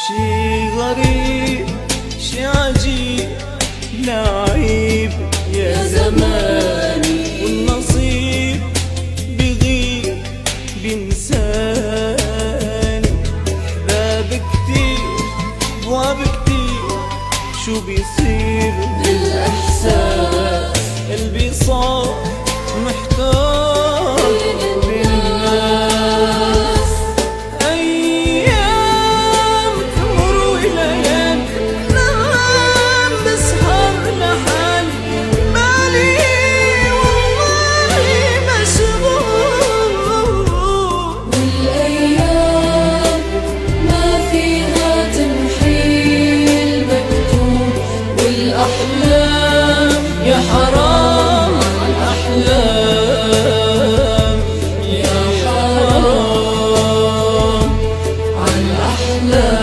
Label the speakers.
Speaker 1: شي غريب شي عجيب لعيب يا زماني، والنصيب بغيب بينساني. باب كتير بواب كتير، شو بيصير بالإحساس؟ قلبي صار محتار بين الناس. أيام تمر وليال نام بسهر لحالي، بالي والله مشغول.
Speaker 2: والأيام ما فيها تمحي المكتوب، والأحلام يا حرام الأحلام، يا حرام على الأحلام.